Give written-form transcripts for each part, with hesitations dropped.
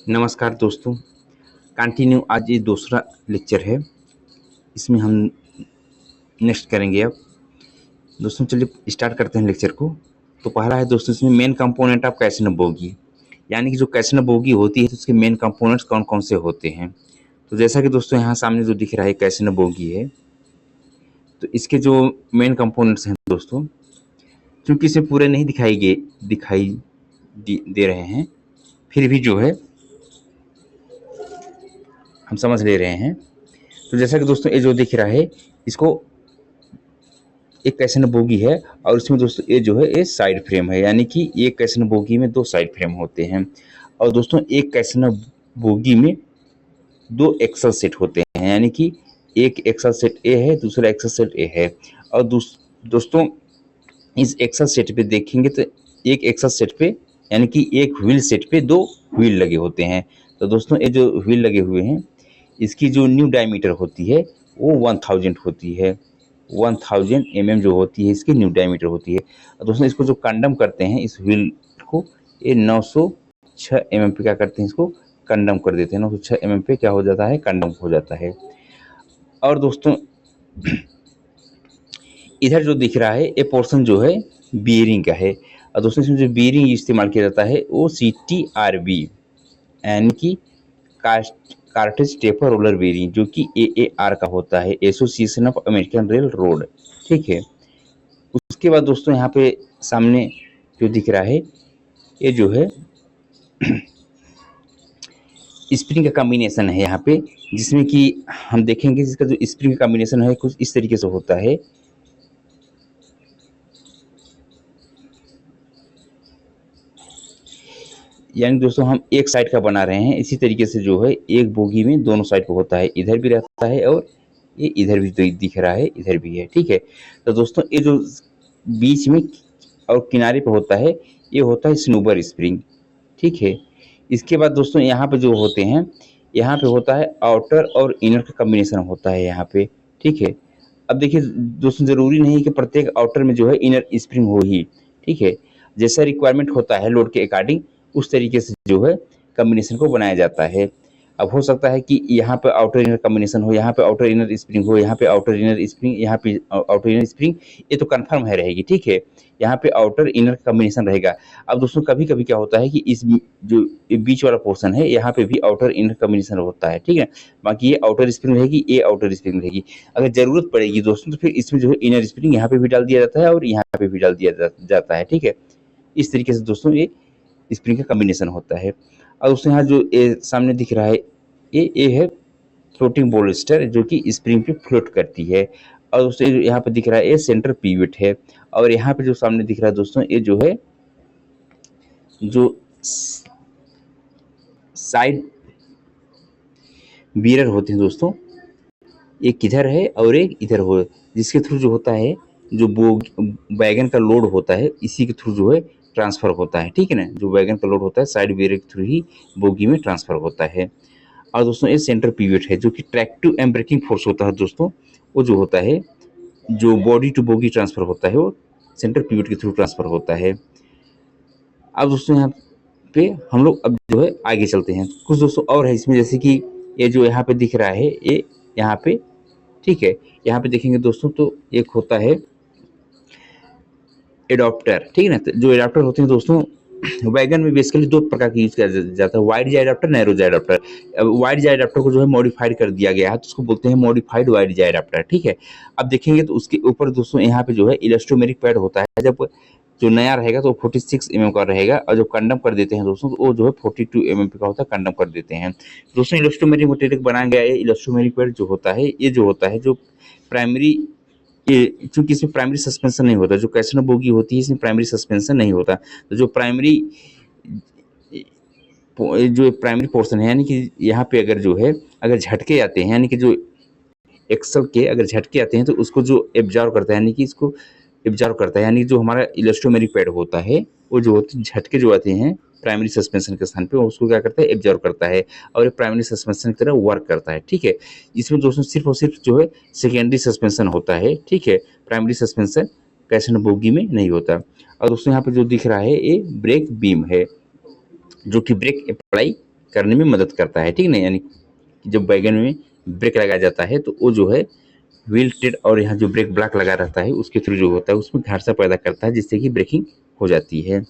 नमस्कार दोस्तों। कंटिन्यू आज ये दूसरा लेक्चर है। इसमें हम नेक्स्ट करेंगे अब। दोस्तों चलिए स्टार्ट करते हैं लेक्चर को। तो पहला है दोस्तों, इसमें main component of casino bogie, यानी कि जो कैसिनो बोगी होती है तो उसके मेन कंपोनेंट्स कौन कौन से होते हैं। तो जैसा कि दोस्तों यहाँ सामने जो दिख रहा है कैसिनो बोगी है, तो इसके जो मेन कंपोनेंट्स हैं दोस्तों, क्योंकि इसे पूरे नहीं दिखाई दे रहे हैं, फिर भी जो है हम समझ ले रहे हैं। तो जैसा कि दोस्तों ये जो दिख रहा है, इसको एक कैसिनो बोगी है और इसमें दोस्तों ये जो है ये साइड फ्रेम है, यानी कि एक कैसिनो बोगी में दो साइड फ्रेम होते हैं। और दोस्तों एक कैसिनो बोगी में दो एक्सल सेट होते हैं, यानी कि एक एक्सल सेट ए है, दूसरा एक्सल सेट ए है। और दोस्तों इस एक्सल सेट पे देखेंगे तो एक एक्सल सेट पे, यानी कि एक व्हील सेट पे दो व्हील लगे होते हैं। तो दोस्तों ये जो व्हील लगे हुए हैं, इसकी जो न्यू डायमीटर होती है वो 1000 होती है। 1000 जो होती है इसकी न्यू डायमीटर होती है। और दोस्तों इसको जो कंडम करते हैं इस व्हील को, ये 906 पे क्या करते हैं, इसको कंडम कर देते हैं। 906 पे क्या हो जाता है, कंडम हो जाता है। और दोस्तों इधर जो दिख रहा है ये पोर्शन जो है बियरिंग का है। और दोस्तों इसमें जो बियरिंग इस्तेमाल किया जाता है वो CTRB, यानी कि कार्टेज टेपर रोलर बेरिंग, जो कि AAR का होता है, association of American rail road. ठीक है। उसके बाद दोस्तों यहाँ पे सामने जो दिख रहा है ये जो है स्प्रिंग का कॉम्बिनेशन है यहाँ पे, जिसमें कि हम देखेंगे जिसका जो स्प्रिंग का कॉम्बिनेशन है कुछ इस तरीके से होता है। यानी दोस्तों हम एक साइड का बना रहे हैं, इसी तरीके से जो है एक बोगी में दोनों साइड को होता है, इधर भी रहता है और ये इधर भी दिख रहा है, इधर भी है। ठीक है। तो दोस्तों ये जो बीच में और किनारे पे होता है ये होता है स्नूबर स्प्रिंग। ठीक है। इसके बाद दोस्तों यहाँ पे जो होते हैं, यहाँ पे होता है आउटर और इनर का कॉम्बिनेशन होता है यहाँ पे। ठीक है। अब देखिए दोस्तों ज़रूरी नहीं कि प्रत्येक आउटर में जो है इनर स्प्रिंग हो ही। ठीक है। जैसा रिक्वायरमेंट होता है लोड के अकॉर्डिंग उस तरीके से जो है कॉम्बिनेशन को बनाया जाता है। अब हो सकता है कि यहाँ पे आउटर इनर कॉम्बिनेशन हो, यहाँ पे आउटर इनर स्प्रिंग हो, यहाँ पे आउटर इनर स्प्रिंग, यहाँ पे आउटर इनर स्प्रिंग, ये तो कंफर्म है रहेगी। ठीक है। यहाँ पे आउटर इनर कॉम्बिनेशन रहेगा। अब दोस्तों कभी कभी क्या होता है कि इस जो बीच वाला पोर्शन है यहाँ पे भी आउटर इनर कॉम्बिनेशन होता है। ठीक है। बाकी ये आउटर स्प्रिंग रहेगी, ये आउटर स्प्रिंग रहेगी। अगर जरूरत पड़ेगी दोस्तों तो फिर इसमें जो है इनर स्प्रिंग यहाँ पे भी डाल दिया जाता है और यहाँ पे भी डाल दिया जाता है। ठीक है। इस तरीके से दोस्तों ये स्प्रिंग का कॉम्बिनेशन होता है। और दोस्तों यहाँ जो सामने दिख रहा है ये है फ्लोटिंग बोल्स्टर, जो कि स्प्रिंग पे फ्लोट करती है। और दोस्तों यहाँ पे दिख रहा है ये सेंटर पिवट है। और यहाँ पे जो सामने दिख रहा है दोस्तों ये जो है जो साइड बीरर होते हैं दोस्तों, एक इधर है और एक इधर हो, जिसके थ्रू जो होता है जो वैगन का लोड होता है इसी के थ्रू जो है ट्रांसफर होता है। ठीक है ना। जो वैगन का लोड होता है साइड बीरर के थ्रू ही बोगी में ट्रांसफर होता है। और दोस्तों ये सेंटर पिवट है, जो कि ट्रैक्टिव एंड ब्रेकिंग फोर्स होता है दोस्तों, वो जो होता है जो बॉडी टू बोगी ट्रांसफर होता है वो सेंटर पिवट के थ्रू ट्रांसफर होता है। अब दोस्तों यहाँ पे हम लोग अब जो है आगे चलते हैं। कुछ दोस्तों और है इसमें, जैसे कि ये जो यहाँ पे दिख रहा है ये यहाँ पे, ठीक है, यहाँ पे देखेंगे दोस्तों तो एक होता है एडाप्टर। ठीक है ना। तो जो एडाप्टर होते हैं दोस्तों वैगन में बेसिकली दो प्रकार की यूज किया जाता है, वाइड जाई एडाप्टर, नैरो जाई एडाप्टर। अब वाइड जाई एडाप्टर को जो है मॉडिफाइड कर दिया गया है तो उसको बोलते हैं मॉडिफाइड वाइड जाई एडाप्टर। ठीक है। अब देखेंगे तो उसके ऊपर दोस्तों यहाँ पे जो है इलास्टोमेरिक पैड होता है। जब जो नया रहेगा तो 46 का रहेगा, और जो कंडम कर देते हैं दोस्तों तो वो जो है 42 का होता है, कंडम कर देते हैं दोस्तों। इलास्टोमेरिक मटेरियल बनाया गया है। इलास्टोमेरिक पैड जो होता है ये जो होता है जो प्राइमरी, ये क्योंकि इसमें प्राइमरी सस्पेंशन नहीं होता, जो कैसिनो बोगी होती है इसमें प्राइमरी सस्पेंशन नहीं होता। तो जो प्राइमरी पोर्शन है, यानी कि यहाँ पे अगर जो है अगर झटके आते हैं, यानी कि जो एक्सल के अगर झटके आते हैं तो उसको जो एब्जॉर्व करता है, यानी कि इसको एब्जॉर्व करता है, यानी जो हमारा इलास्टोमेरिक पैड होता है वो जो होते झटके जो आते हैं प्राइमरी सस्पेंशन के स्थान पे उसको क्या करता है, एब्जॉर्व करता है और ये प्राइमरी सस्पेंशन की तरह वर्क करता है। ठीक है। इसमें दोस्तों सिर्फ और सिर्फ जो है सेकेंडरी सस्पेंशन होता है। ठीक है। प्राइमरी सस्पेंशन कैसिनो बोगी में नहीं होता। और दोस्तों यहाँ पे जो दिख रहा है ये ब्रेक बीम है, जो कि ब्रेक अप्लाई करने में मदद करता है, ठीक है ना। यानी कि जब वैगन में ब्रेक लगाया जाता है तो वो जो है व्हील टेड और यहाँ जो ब्रेक ब्लॉक लगा रहता है उसके थ्रू जो होता है उसमें घर्षण पैदा करता है, जिससे कि ब्रेकिंग हो जाती है।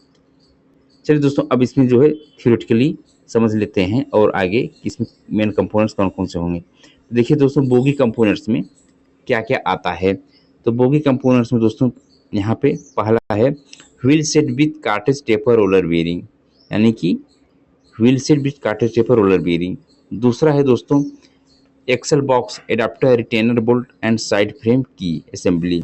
चलिए दोस्तों, अब इसमें जो है थियोरेटिकली समझ लेते हैं और आगे कि इसमें मेन कंपोनेंट्स कौन कौन से होंगे। तो देखिए दोस्तों, बोगी कंपोनेंट्स में क्या क्या आता है। तो बोगी कंपोनेंट्स में दोस्तों यहाँ पे पहला है wheel set with cartridge taper roller bearing, यानी कि wheel set with cartridge taper roller bearing. दूसरा है दोस्तों axle box adapter retainer bolt and side frame की असेंबली।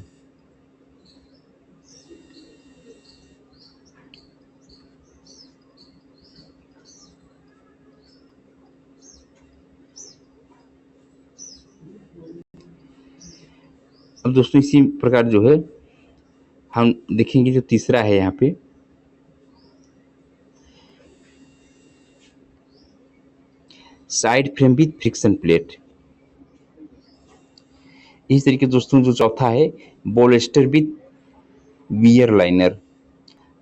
अब दोस्तों इसी प्रकार जो है हम देखेंगे, जो तीसरा है यहाँ पे side frame with friction plate. इस तरीके दोस्तों जो चौथा है बोलेस्टर विथ वियर लाइनर।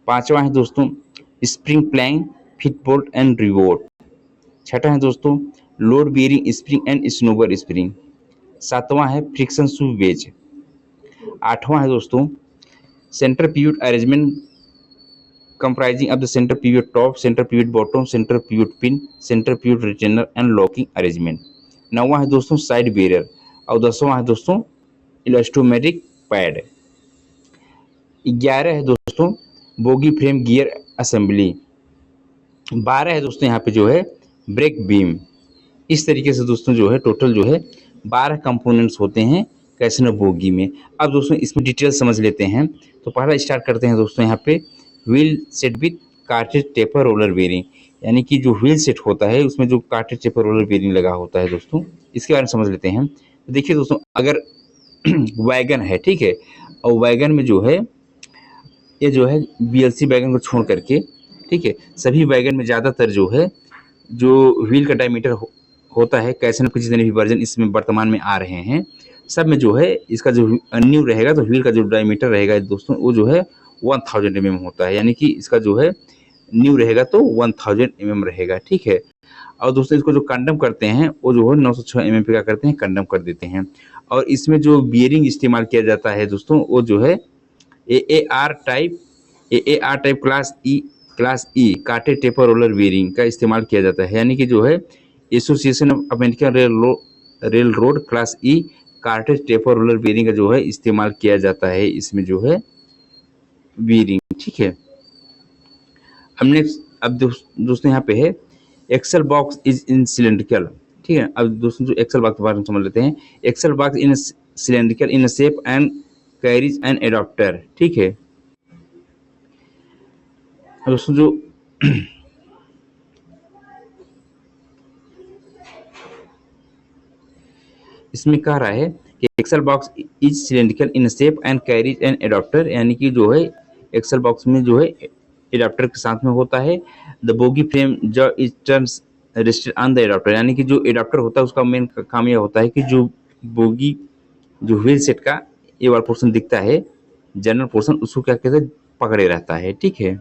पांचवा है दोस्तों spring plank fit bolt and rivet. छठा है दोस्तों load bearing spring and snubber spring. सातवां है फ्रिक्शन शू वेज। आठवां है दोस्तों centre pivot arrangement comprising of the center pivot top, center pivot bottom, center pivot pin, center pivot retainer and locking arrangement। नौवां है दोस्तों साइड बैरियर और 10वां है दोस्तों इलास्टोमेटिक पैड। 11 है दोस्तों बोगी फ्रेम गियर असेंबली। 12 है दोस्तों यहाँ पे जो है ब्रेक बीम। इस तरीके से दोस्तों जो है टोटल जो है 12 कंपोनेंट्स होते हैं कैसनो बोगी में। अब दोस्तों इसमें डिटेल समझ लेते हैं। तो पहला स्टार्ट करते हैं दोस्तों यहाँ पे wheel set with cartridge taper roller bearing, यानी कि जो व्हील सेट होता है उसमें जो कार्टेज टेपर रोलर बेयरिंग लगा होता है दोस्तों, इसके बारे में समझ लेते हैं। तो देखिए दोस्तों, अगर वैगन है, ठीक है, और वैगन में जो है ये जो है बीएलसी वैगन को छोड़ करके, ठीक है, सभी वैगन में ज़्यादातर जो है जो व्हील का डायमीटर होता है कैसन के जितने भी वर्जन इसमें वर्तमान में आ रहे हैं सब में जो है इसका जो न्यू रहेगा तो व्हील का जो डायमीटर रहेगा दोस्तों वो जो है 1000 mm होता है, यानी कि इसका जो है न्यू रहेगा तो 1000 mm रहेगा, ठीक है। और दोस्तों इसको जो कंडम करते हैं वो जो है 906 mm पे क्या करते हैं कंडम कर देते हैं। और इसमें जो बियरिंग इस्तेमाल किया जाता है दोस्तों वो जो है AAR type class E cartridge taper roller bearing का इस्तेमाल किया जाता है, यानी कि जो है association of American railroad class E cartridge taper roller bearing का जो है इस्तेमाल किया जाता है इसमें जो है बियरिंग, ठीक है। हमने अब दोस्तों यहाँ पे है axle box is in cylindrical, ठीक है। अब दोस्तों जो एक्सल बॉक्स के बारे में समझ लेते हैं। Axle box in cylindrical in shape and carries an adapter, ठीक है। दोस्तों जो इसमें कह रहा है कि axle box is cylindrical in shape and carries an adapter, यानी कि जो है एक्सल बॉक्स में जो है एडाप्टर के साथ में होता है। द बोगी फ्रेम जो is turns rested on the adapter, यानी कि जो एडाप्टर होता है उसका मेन काम यह होता है कि जो बोगी जो व्हील सेट का ये वाला पोर्शन दिखता है जनरल पोर्शन उसको क्या कहते हैं पकड़े रहता है, ठीक है।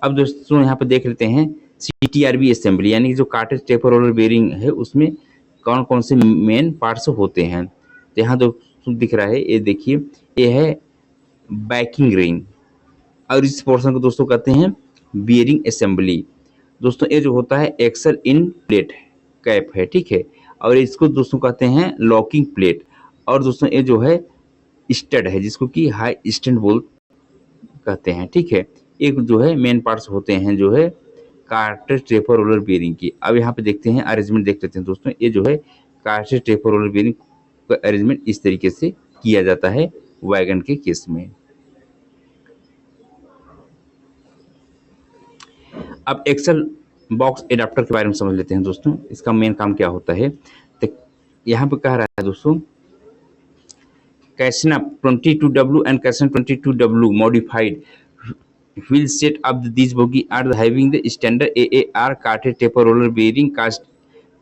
अब दोस्तों यहाँ पे देख लेते हैं CTRB असेंबली, यानी कि जो कार्टेज टेपर रोलर बेयरिंग है उसमें कौन कौन से मेन पार्ट्स होते हैं। तो यहाँ दोस्तों दिख रहा है, ये देखिए ये है बैकिंग रिंग और इस पोर्शन को दोस्तों कहते हैं बियरिंग असेंबली। दोस्तों ये जो होता है एक्सल इन प्लेट कैप है, ठीक है, और इसको दोस्तों कहते हैं लॉकिंग प्लेट। और दोस्तों ये जो है स्टड है जिसको कि हाई स्टैंड बोल्ट कहते हैं, ठीक है। एक जो है मेन पार्ट्स होते हैं जो है कार्टेज टेपर रोलर बेयरिंग की। अब यहाँ पे देखते हैं अरेंजमेंट देख लेते हैं दोस्तों। ये जो है कार्टेज टेपर रोलर बेयरिंग का अरेंजमेंट इस तरीके से किया जाता है वैगन के केस में। अब एक्सल बॉक्स एडाप्टर के बारे में समझ लेते हैं दोस्तों, इसका मेन काम क्या होता है। तो यहाँ पे कह रहा है दोस्तों कैसना 22W and Cassina 22W modified wheel set of these bogie are having the standard AAR carted taper roller bearing cast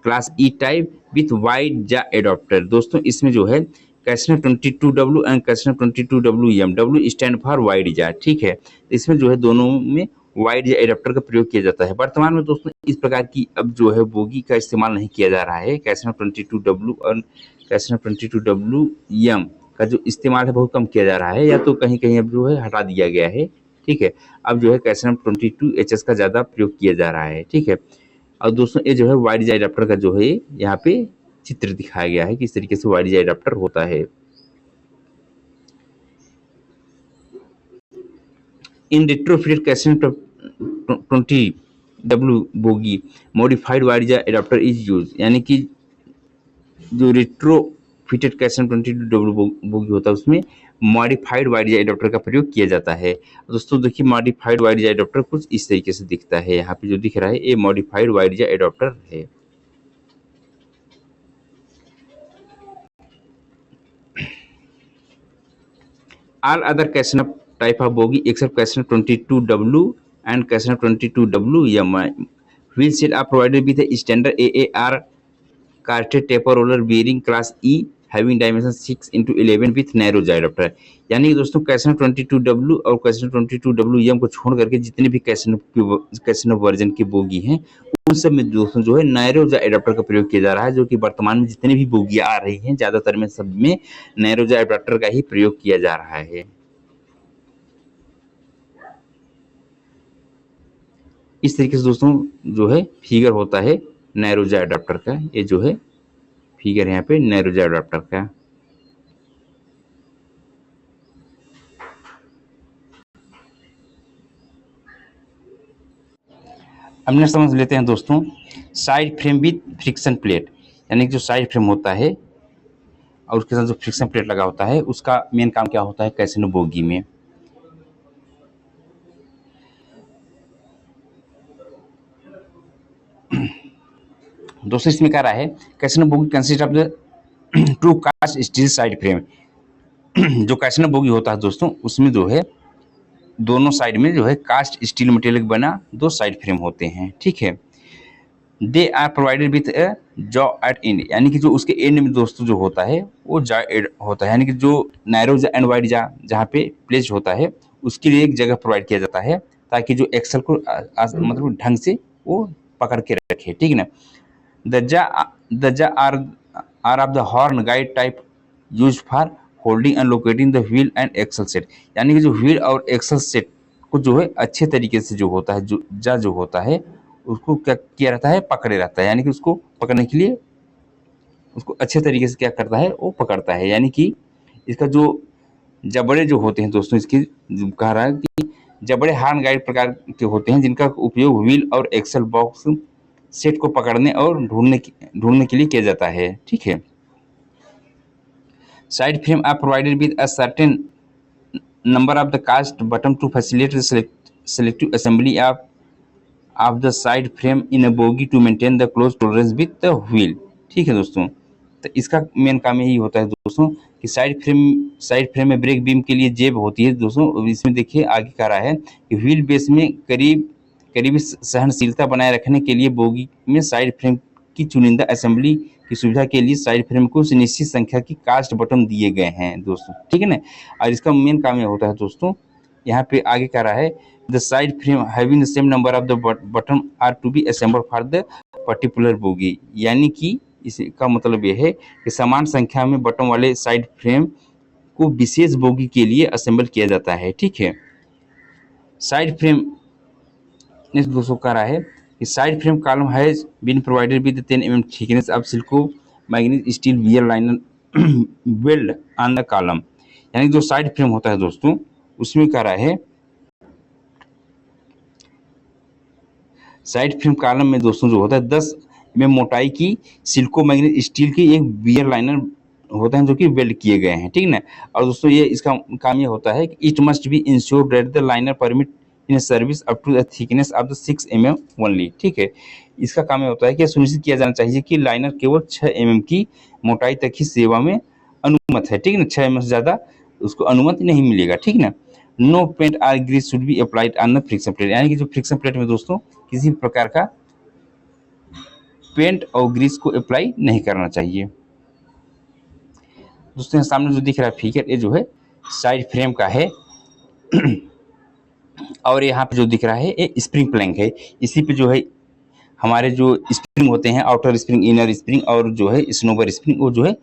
class E type with wide jaw adapter। दोस्तों इसमें जो है casnub 22W and casnub 22WM, W stand for wide jaw, ठीक है। इसमें जो है दोनों में वाइड एडाप्टर का प्रयोग किया जाता है। वर्तमान में दोस्तों इस प्रकार की अब जो है बोगी का इस्तेमाल नहीं किया जा रहा है। कैसनव 22W और कैसनव 22WM का जो इस्तेमाल है बहुत कम किया जा रहा है, या तो कहीं कहीं अब जो है हटा दिया गया है। ठीक है, अब जो है कैसनव 22HS का ज़्यादा प्रयोग किया जा रहा है। ठीक है, और दोस्तों ये जो है वाइड एडाप्टर का जो है यहाँ पे चित्र दिखाया गया है, किस तरीके से वाइड एडाप्टर होता है। In retrofitted Cassini 20W bogie modified wide adapter is use, यानी कि जो रेट्रोफिटेड कैसन 22W बोगी होता है उसमें मॉडिफाइड वाइड एडाप्टर का प्रयोग किया जाता है। दोस्तों देखिए मॉडिफाइड वाइड एडाप्टर कुछ इस तरीके से दिखता है, यहाँ पे जो दिख रहा है ये मॉडिफाइड वाइड एडाप्टर है। All other Cassini type of bogie except Cassini 22W and Cassini 22WM wheel set are provided with a standard AAR cartridge taper roller bearing class E having dimension 6x11 with narrow jaw adapter. यानी कि दोस्तों कैसनो 22W और कैसनो 22WM को छोड़ करके जितने भी कैसनो version की बोगी हैं उन सब में दोस्तों जो है नैरो एडाप्टर का प्रयोग किया जा रहा है, जो कि वर्तमान में जितने भी बोगियां आ रही हैं ज्यादातर में सब में नैरो एडाप्टर का ही प्रयोग किया जा रहा है। इस तरीके से दोस्तों जो है फिगर होता है नैरो एडाप्टर का, ये जो है फिगर यहाँ पे नैरो एडाप्टर का। अब नेक्स्ट समझ लेते हैं दोस्तों side frame with friction plate, यानी कि जो साइड फ्रेम होता है और उसके साथ जो फ्रिक्शन प्लेट लगा होता है उसका मेन काम क्या होता है कैसिनो बोगी में। दोस्तों इसमें कह रहा है casino bogie consist of the two cast steel side frame. जो कैसिनो बोगी होता है दोस्तों उसमें जो है दोनों साइड में जो है कास्ट स्टील मटेरियल बना दो साइड फ्रेम होते हैं। ठीक है, they are provided with a jaw at end, यानी कि जो उसके एंड में दोस्तों जो होता है वो जॉ एड होता है, यानी कि जो नैरो जा एंड वाइड जा जहाँ पे प्लेस होता है उसके लिए एक जगह प्रोवाइड किया जाता है ताकि जो एक्सल को मतलब ढंग से वो पकड़ के रखे। ठीक है ना, the jaw are of the horn guide type use for holding and locating the wheel and axle set, यानी कि जो व्हील और एक्सल सेट को जो है अच्छे तरीके से जो होता है जो होता है उसको क्या किया रहता है पकड़े रहता है, यानी कि उसको पकड़ने के लिए उसको अच्छे तरीके से क्या करता है वो पकड़ता है। यानी कि इसका जो जबड़े जो होते हैं दोस्तों इसकी कह रहा है कि जबड़े हार्न गाइड प्रकार के होते हैं जिनका उपयोग व्हील और एक्सल बॉक्स सेट को पकड़ने और ढूंढने के लिए किया जाता है। ठीक है, side frame are provided with a certain number of the cast button to facilitate selective assembly of the side frame in a bogie to maintain the close tolerance with the wheel। ठीक है दोस्तों, तो इसका main काम यही होता है दोस्तों कि साइड फ्रेम में ब्रेक बीम के लिए जेब होती है दोस्तों। इसमें देखिए आगे कह रहा है कि व्हील बेस में करीबी सहनशीलता बनाए रखने के लिए बोगी में साइड फ्रेम की चुनिंदा असेंबली की सुविधा के लिए साइड फ्रेम को निश्चित संख्या की कास्ट बटन दिए गए हैं दोस्तों। ठीक है ना, और इसका मेन काम यह होता है दोस्तों, यहाँ पे आगे कह रहा है the side frame having the same number of the button are to be assembled for the particular bogie, यानी कि इसका मतलब यह है कि समान संख्या में बटन वाले साइड फ्रेम को विशेष बोगी के लिए असेंबल किया जाता है। ठीक है, साइड फ्रेम नेक्स्ट दोस्तों कह रहा है कि side frame column has been provided with 10 mm thickness of silico manganese steel wear liner weld on the column, यानी जो साइड फ्रेम होता है दोस्तों उसमें कह रहा है साइड फ्रेम कॉलम में दोस्तों जो होता है 10 mm मोटाई की सिल्को मैग्नीज स्टील की एक वियर लाइनर होता है जो कि वेल्ड किए गए हैं। ठीक है ना, और दोस्तों ये इसका काम ये होता है कि it must be ensured that the liner permit in service up to the thickness of the 6 mm only. ठीक है, इसका काम ये होता है कि सुनिश्चित किया जाना चाहिए कि लाइनर केवल 6 mm की मोटाई तक ही सेवा में अनुमत है। ठीक है ना, 6 mm से ज़्यादा उसको अनुमति नहीं मिलेगा। ठीक है ना, no paint or grease should be applied on the friction plate, यानी कि जो फ्रिक्शन प्लेट में दोस्तों किसी भी प्रकार का पेंट और ग्रीस को अप्लाई नहीं करना चाहिए। दोस्तों सामने जो दिख रहा है फिगर ये जो है साइड फ्रेम का है। और यहाँ पे जो दिख रहा है ये स्प्रिंग प्लैंक है। इसी पे जो है हमारे जो स्प्रिंग होते हैं, आउटर स्प्रिंग, इनर स्प्रिंग और जो है स्नोबर स्प्रिंग, वो जो है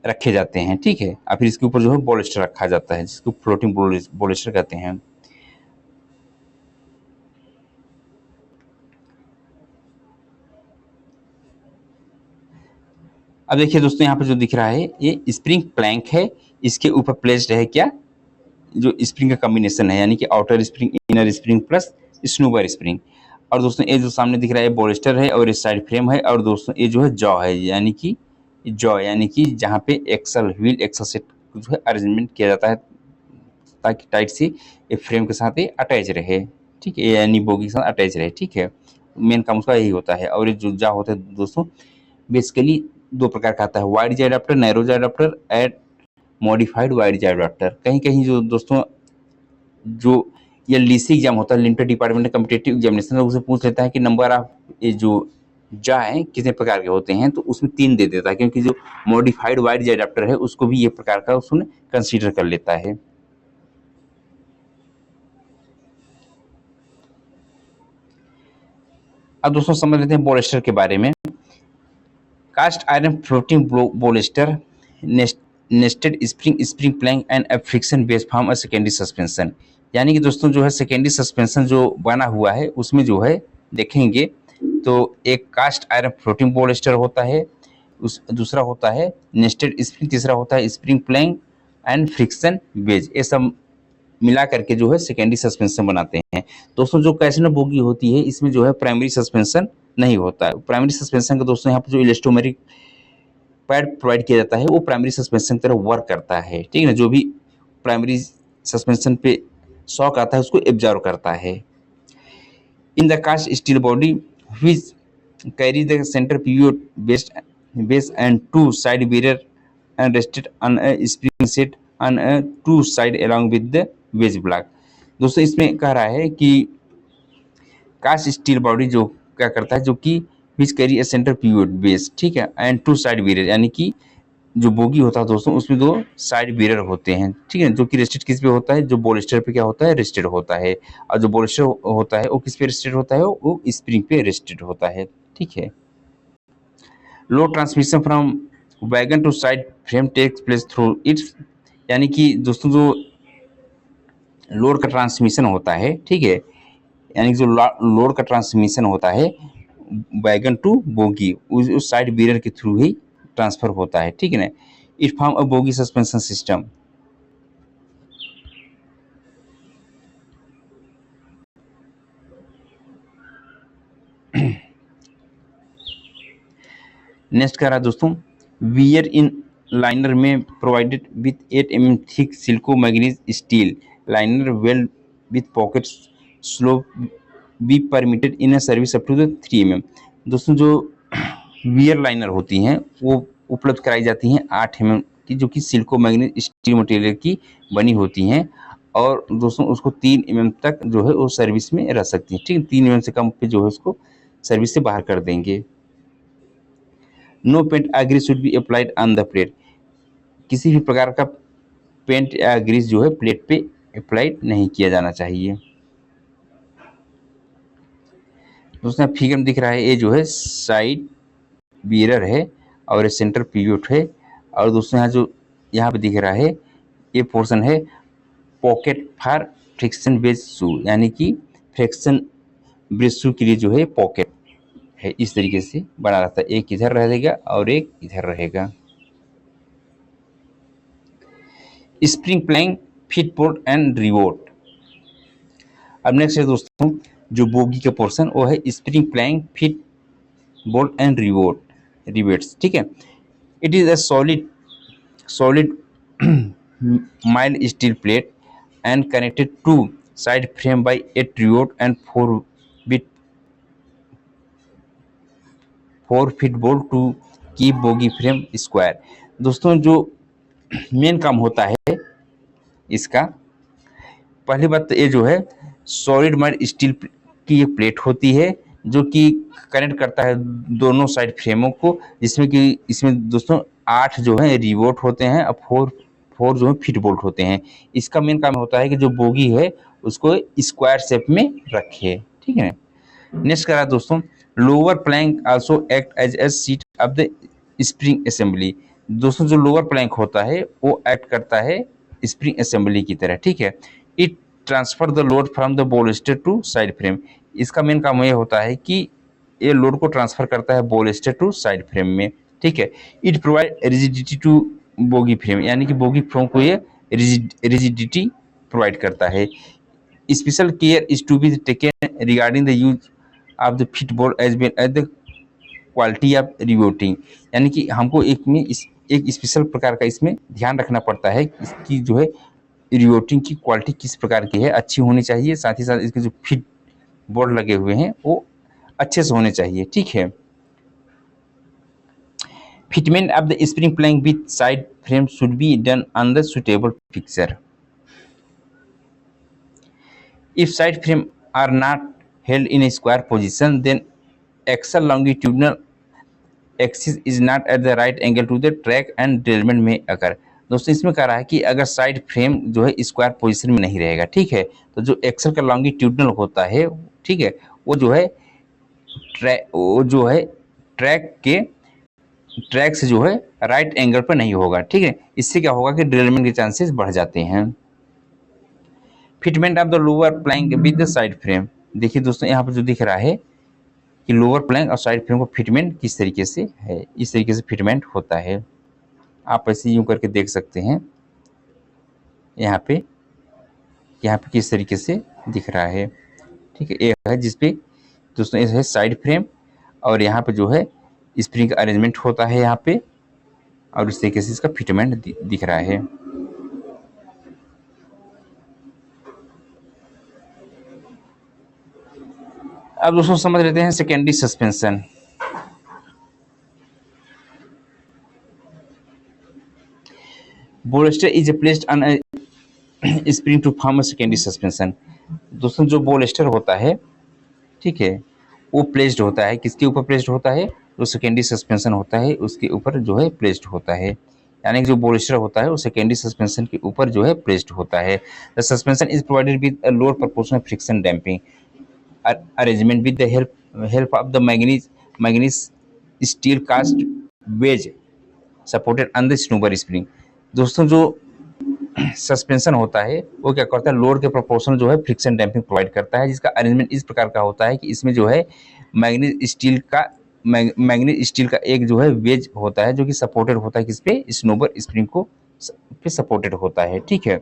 रखे जाते हैं, ठीक है। और फिर इसके ऊपर जो है बॉलिस्टर रखा जाता है, जिसको फ्लोटिंग बॉलिस्टर कहते हैं। अब देखिए दोस्तों, यहाँ पे जो दिख रहा है ये स्प्रिंग प्लैंक है। इसके ऊपर प्लेस्ड है क्या, जो स्प्रिंग का कॉम्बिनेशन है, यानी कि outer spring, inner spring plus snubber spring. और दोस्तों ये जो सामने दिख रहा है बॉलिस्टर है, और इस साइड फ्रेम है। और दोस्तों ये जो है जॉ है, यानी कि जहाँ पे एक्सल व्हील एक्सल सेट जो है अरेंजमेंट किया जाता है, ताकि टाइट से ये फ्रेम के साथ ये अटैच रहे, ठीक है, यानी बोगी के साथ अटैच रहे, ठीक है। मेन काम उसका यही होता है। और ये जो जा होता है दोस्तों, बेसिकली दो प्रकार का आता है, wide J adapter, narrow J adapter and modified wide J adapter. कहीं कहीं जो दोस्तों जो ये लीसी एग्जाम होता है, लिमिटेड डिपार्टमेंट कॉम्पिटिटिव एग्जामिनेशन, उसे पूछ लेता है कि नंबर ऑफ ये जो जा है कितने प्रकार के होते हैं, तो उसमें 3 दे देता है, क्योंकि जो मॉडिफाइड वाइड जे अडाप्टर है उसको भी ये प्रकार का उसने कंसीडर कर लेता है। अब दोस्तों समझ लेते हैं बॉलिस्टर के बारे में। Cast iron floating bolster, nested spring, spring plank and a friction base form a secondary suspension. यानी कि दोस्तों जो है सेकेंडरी सस्पेंशन जो बना हुआ है, उसमें जो है देखेंगे तो एक कास्ट आयरन फ्लोटिंग बॉलिस्टर होता है, उस दूसरा होता है नेस्टेड स्प्रिंग, तीसरा होता है spring plank and friction wedge. ये सब मिला करके जो है सेकेंडरी सस्पेंशन बनाते हैं। दोस्तों जो कैसिनो बोगी होती है, इसमें जो है प्राइमरी सस्पेंशन नहीं होता है। प्राइमरी सस्पेंशन का दोस्तों यहाँ पर जो इलास्टोमेरिक पैड प्रोवाइड किया जाता है, वो प्राइमरी सस्पेंशन की तरह वर्क करता है, ठीक है ना। जो भी प्राइमरी सस्पेंशन पे शॉक आता है उसको एब्जॉर्व करता है। In the cast steel body which carry the centre period base and two side barrier and rested on a spring set on a two side along with the wedge block। दोस्तों इसमें कह रहा है कि cast steel body जो क्या करता है, जो कि which carry A centre period base, ठीक है, एंड टू साइड बैरियर, यानी कि जो बोगी होता है दोस्तों उसमें 2 साइड बैरियर होते हैं, ठीक है, जो कि रेस्टेड किस पे होता है, जो बॉलिस्टर पे क्या होता है, रेस्टेड होता है। और जो बॉलिस्टर होता है वो किस पे रेस्टेड होता है, वो स्प्रिंग पे रेस्टेड होता है, ठीक है। Load transmission from wagon to side frame takes place through its, यानी कि दोस्तों जो लोड का ट्रांसमिशन होता है, ठीक है, यानी कि जो लोड का ट्रांसमिशन होता है वैगन टू बोगी, उस साइड बैरियर के थ्रू ही ट्रांसफर होता है, ठीक है ना। It form a bogie suspension system. Next कह रहा है दोस्तों, वियर इन लाइनर में provided with 8 mm thick silico manganese steel liner weld with pockets slow be permitted in a service up to the 3 mm। दोस्तों जो wear liner होती हैं वो उपलब्ध कराई जाती हैं 8 mm की, जो कि सिल्को मैग्नीज स्टील मटेरियल की बनी होती हैं। और दोस्तों उसको 3 mm तक जो है वो सर्विस में रह सकती है, ठीक है। 3 mm से कम पे जो है उसको सर्विस से बाहर कर देंगे। नो पेंट या grease should be applied on the plate, किसी भी प्रकार का पेंट या ग्रीस जो है प्लेट पे अप्लाइड नहीं किया जाना चाहिए। दोस्तों फिगर में दिख रहा है, ये जो है साइड बैरियर है और ये सेंटर पीरियड है। और दोस्तों यहाँ पे दिख रहा है ये पोर्शन है पॉकेट फॉर फ्रिक्शन बेस शू, यानी कि फ्रिक्शन बेस शू के लिए जो है पॉकेट है, इस तरीके से बना रहता है, एक इधर रहेगा और एक इधर रहेगा। Spring plank fit board and rivet. अब नेक्स्ट है दोस्तों जो बोगी का पोर्शन, वो है spring plank fit board and rivets, ठीक है। It is a solid mild steel plate and connected to side frame by 8 rivet and 4 feet bolt to keep bogie frame square. दोस्तों जो मेन काम होता है इसका, पहली बात तो ये जो है सॉलिड माइल्ड स्टील की एक प्लेट होती है, जो कि कनेक्ट करता है दोनों साइड फ्रेमों को, जिसमें कि इसमें दोस्तों 8 जो है रिवोट होते हैं और 4 जो है फीट बोल्ट होते हैं। इसका मेन काम होता है कि जो बोगी है उसको स्क्वायर शेप में रखे, ठीक है। नेक्स्ट करा दोस्तों, lower plank also act as a seat of the spring assembly. दोस्तों जो लोअर प्लैंक होता है वो एक्ट करता है स्प्रिंग असेंबली की तरह, ठीक है। It transfer the load from the bolster to side frame. इसका मेन काम ये होता है कि ये लोड को ट्रांसफर करता है बोलेस्टर टू साइड फ्रेम में, ठीक है। It provide rigidity to bogie frame, यानी कि बोगी फ्रेम को ये रिजिडिटी प्रोवाइड करता है। Special care is to be taken regarding the use of the fit bolt as well as the quality of riveting, यानी कि हमको एक स्पेशल प्रकार का इसमें ध्यान रखना पड़ता है कि इसकी जो है रिवोटिंग की क्वालिटी किस प्रकार की है, अच्छी होनी चाहिए। साथ ही साथ इसके जो फिट बोर्ड लगे हुए हैं वो अच्छे से होने चाहिए, ठीक है। Fitment of the spring plank with side frame should be done on the suitable fixture. If side frame are not held in a square position, then axial longitudinal axis is not at the right angle to the track and derailment may occur। दोस्तों इसमें कह रहा है कि अगर side frame जो है square position में नहीं रहेगा, ठीक है, तो जो एक्सल का लॉन्गिट्यूडनल होता है, ठीक है, वो जो है ट्रैक से जो है राइट एंगल पर नहीं होगा, ठीक है। इससे क्या होगा कि डिरेलमेंट के चांसेस बढ़ जाते हैं। Fitment of the lower plank with the side frame. देखिए दोस्तों यहाँ पर जो दिख रहा है कि लोअर प्लैंक और साइड फ्रेम को फिटमेंट किस तरीके से है, इस तरीके से फिटमेंट होता है। आप ऐसे यूं करके देख सकते हैं यहाँ पे किस तरीके से दिख रहा है, ठीक है। एक है जिसपे दोस्तों ये है साइड फ्रेम और यहाँ पे जो है स्प्रिंग का अरेंजमेंट होता है यहाँ पे, और इस तरीके से इसका फिटमेंट दिख रहा है। अब दोस्तों समझ लेते हैं secondary suspension. Bolster is placed on a spring to form a secondary suspension. दोस्तों जो बोलेस्टर होता है, ठीक है, वो प्लेस्ड होता है, किसके ऊपर प्लेस्ड होता है, जो सेकेंडरी सस्पेंशन होता है उसके ऊपर जो है प्लेस्ड होता है। यानी कि जो बोलेस्टर होता है वो सेकेंडरी सस्पेंशन के ऊपर जो है प्लेस्ड होता है। The suspension is provided with a lower proportional friction damping arrangement with the help of the manganese steel cast wedge supported on the snubber spring। दोस्तों जो सस्पेंशन होता है वो क्या करता है, लोड के प्रोपोर्शनल जो है फ्रिक्शन डैम्पिंग प्रोवाइड करता है, जिसका अरेंजमेंट इस प्रकार का होता है कि इसमें जो है मैग्नीज स्टील का एक जो है वेज होता है जो कि सपोर्टेड होता है किस पे, स्नोबर स्प्रिंग को पे सपोर्टेड होता है, ठीक है।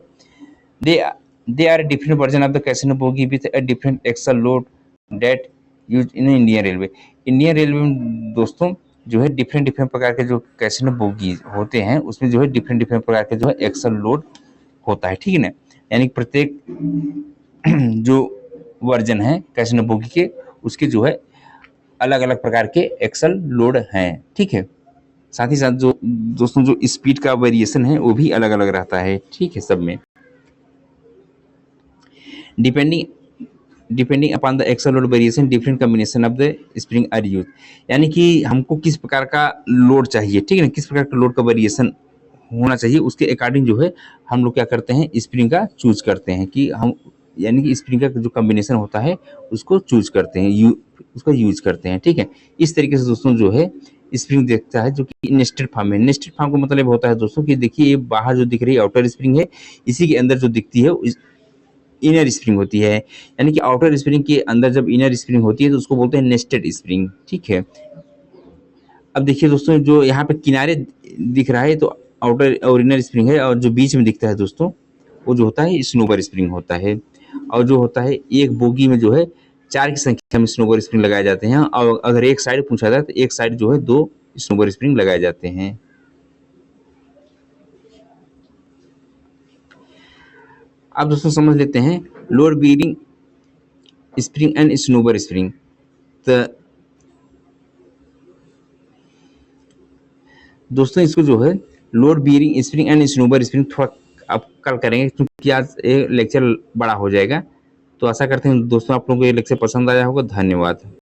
They are a different version of the Casino bogie with a different axle load that used in Indian Railway। Indian railway में दोस्तों जो है डिफरेंट प्रकार के जो कैसिनो बोगी होते हैं उसमें जो है डिफरेंट प्रकार के जो है एक्सल लोड होता है, ठीक है ना। यानी प्रत्येक जो वर्जन है कैसिनो बोगी के उसके जो है अलग अलग प्रकार के एक्सल लोड हैं, ठीक है। साथ ही साथ जो दोस्तों जो स्पीड का वेरिएशन है वो भी अलग अलग रहता है, ठीक है, सब में depending upon the axle load variation different combination of the spring are use. यानी कि हमको किस प्रकार का लोड चाहिए, ठीक है ना, किस प्रकार का लोड का वेरिएशन होना चाहिए उसके अकॉर्डिंग जो है हम लोग क्या करते हैं, स्प्रिंग का चूज करते हैं कि हम, यानी कि स्प्रिंग का जो कॉम्बिनेशन होता है उसको चूज करते हैं, उसका यूज करते हैं, ठीक है। इस तरीके से दोस्तों जो है स्प्रिंग देखता है जो कि नेस्टेड फॉर्म है। नेस्टेड फॉर्म का मतलब होता है दोस्तों कि देखिए ये बाहर जो दिख रही है आउटर स्प्रिंग है, इसी के अंदर जो दिखती है इनर स्प्रिंग होती है। यानी कि आउटर स्प्रिंग के अंदर जब इनर स्प्रिंग होती है तो उसको बोलते हैं नेस्टेड स्प्रिंग, ठीक है। अब देखिए दोस्तों जो यहाँ पे किनारे दिख रहा है तो आउटर और इनर स्प्रिंग है, और जो बीच में दिखता है दोस्तों वो जो होता है स्नोबर स्प्रिंग होता है। और जो होता है एक बोगी में जो है 4 की संख्या में स्नोबर स्प्रिंग लगाए जाते हैं, और अगर एक साइड पूछा जाए तो एक साइड जो है 2 स्नोबर स्प्रिंग लगाए जाते हैं। अब दोस्तों समझ लेते हैं load bearing spring and snubber spring. तो दोस्तों इसको जो है load bearing spring and snubber spring थोड़ा आप कल करेंगे क्योंकि आज ये लेक्चर बड़ा हो जाएगा। तो आशा करते हैं दोस्तों आप लोगों को ये लेक्चर पसंद आया होगा। धन्यवाद।